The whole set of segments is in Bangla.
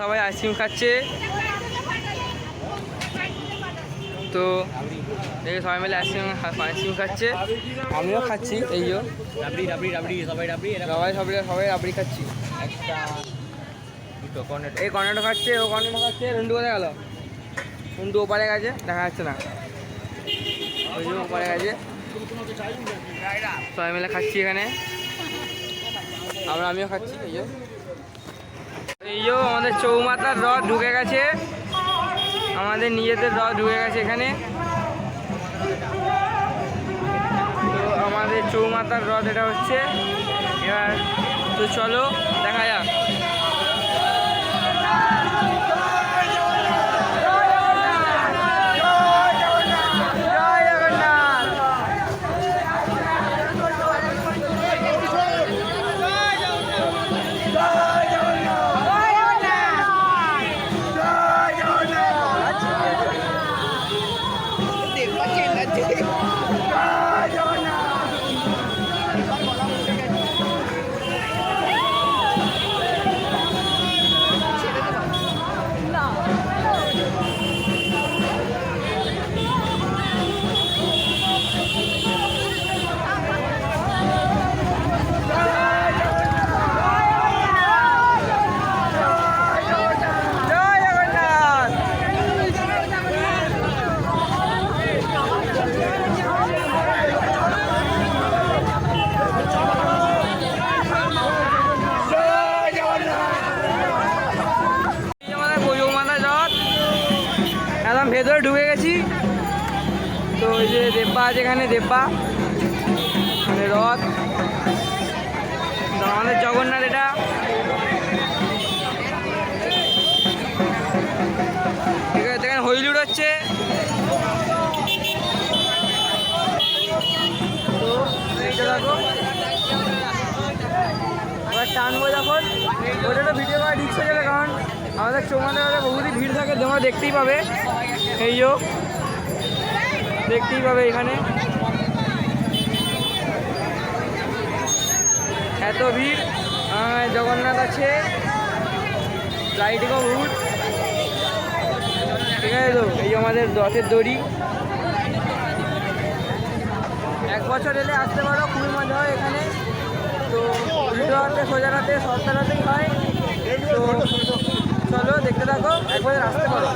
সবাই আইসক্রিম খাচ্ছে। তো দেখে সবাই মিলে আইসক্রিম খাচ্ছে, আমিও খাচ্ছি। এই যে সবাই রাবড়ি খাচ্ছি। এই কর্নেটো খাচ্ছে, ও কর্নেটো খাচ্ছে। রুন্ডু কোথায় গেল? রুন্ডু ওপারে গেছে, দেখা যাচ্ছে না। ওই যে ওপারে গেছে। সবাই মিলে খাচ্ছি এখানে, আমিও খাচ্ছি। এই যে আমাদের চৌমাথার রথ ঢুকে গেছে, আমাদের নিজেদের রথ ঢুকে গেছে এখানে। তো আমাদের চৌমাথার রথ এটা হচ্ছে। এবার তো চলো দেখা যাক। একদম ভেতরে ঢুকে গেছি। তো ওই যে দেব্বা আছে এখানে, দেব্বা মানে রথ। তো আমাদের জগন্নাথ এটা। ঠিক আছে, এখানে হইলুড় হচ্ছে। তো এইটা দেখো, এবার টানবো যখন, ওটা তো ভিডিও করা রিস্ক হয়ে যাবে, কারণ আমাদের চৌমাথায় বহুতই ভিড় থাকে, তোমরা দেখতেই পাবে। এই যে দেখতেই পাবে এখানে এত ভিড়। জগন্নাথ আছে, লাইটিংও ভূত। ঠিক আছে, তো এই আমাদের রথের দড়ি। এক বছর এলে আসতে পারো, খুবই মজা হয় এখানে। তো উল্টো হাতে, সোজা হাতে, সস্তার হাতেই হয়। তো চলো দেখতে থাকো, এক বছর আসতে পারো।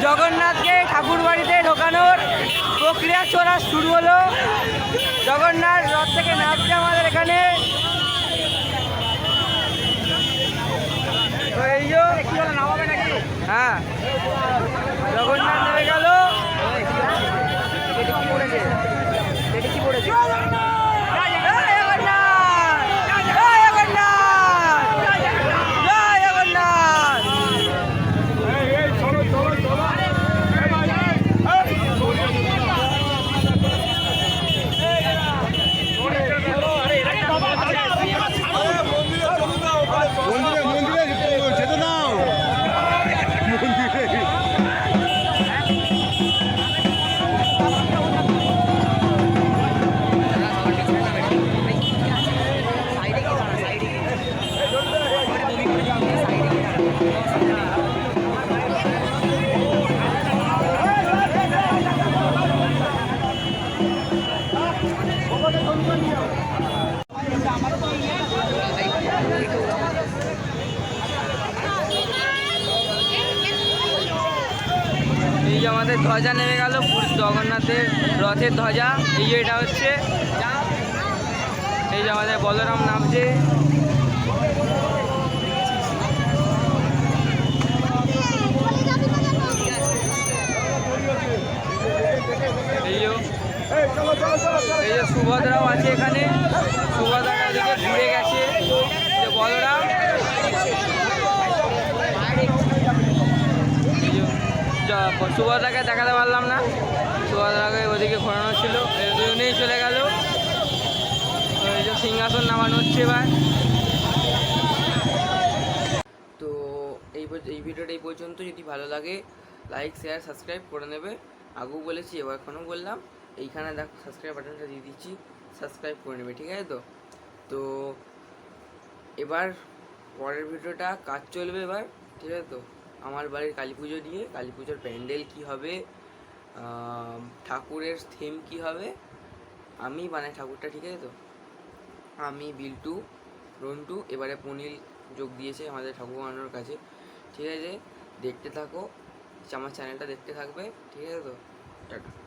জগন্নাথকে ঠাকুর বাড়িতে ঢোকানোর প্রক্রিয়া চলা শুরু হলো। জগন্নাথ রথ থেকে নামছে আমাদের এখানে। হ্যাঁ, জগন্নাথ নেমে গেল। এটা কি পড়েছে? এটা কি পড়েছে? আমাদের ধ্বজা নেমে গেল, পুরী জগন্নাথের রথের ধ্বজা। এই যে এটা হচ্ছে, এই যে আমাদের বলরাম নামছে। এই যে সুভদ্রাও আছে এখানে, সুভদ্রা দিকে ঘুরে গেছে। যে বলরাম, সুভদ্রাকে দেখাতে পারলাম না, সুভদ্রাকে ওদিকে ঘোরানো ছিল, দুজনেই চলে গেল। এই যে সিংহাসন নামানো হচ্ছে এবার। তো এই ভিডিওটা এই পর্যন্ত। যদি ভালো লাগে লাইক শেয়ার সাবস্ক্রাইব করে নেবে। আগেও বলেছি, এবার এখনও বললাম, এইখানে দেখো সাবস্ক্রাইব বাটনটা দিয়ে দিচ্ছি, সাবস্ক্রাইব করে নেবে, ঠিক আছে? তো এবার পরের ভিডিওটা কাজ চলবে এবার, ঠিক আছে? তো আমার বাড়ির কালী পুজো নিয়ে, কালী পুজোর প্যান্ডেল কী হবে, ঠাকুরের থিম কী হবে, আমি বানাই ঠাকুরটা, ঠিক আছে? তো আমি, বিল্টু, রন্টু, এবারে পুনিল যোগ দিয়েছে আমাদের ঠাকুর বানানোর কাছে, ঠিক আছে? দেখতে থাকো, আমার চ্যানেলটা দেখতে থাকবে, ঠিক আছে? তো টাটা।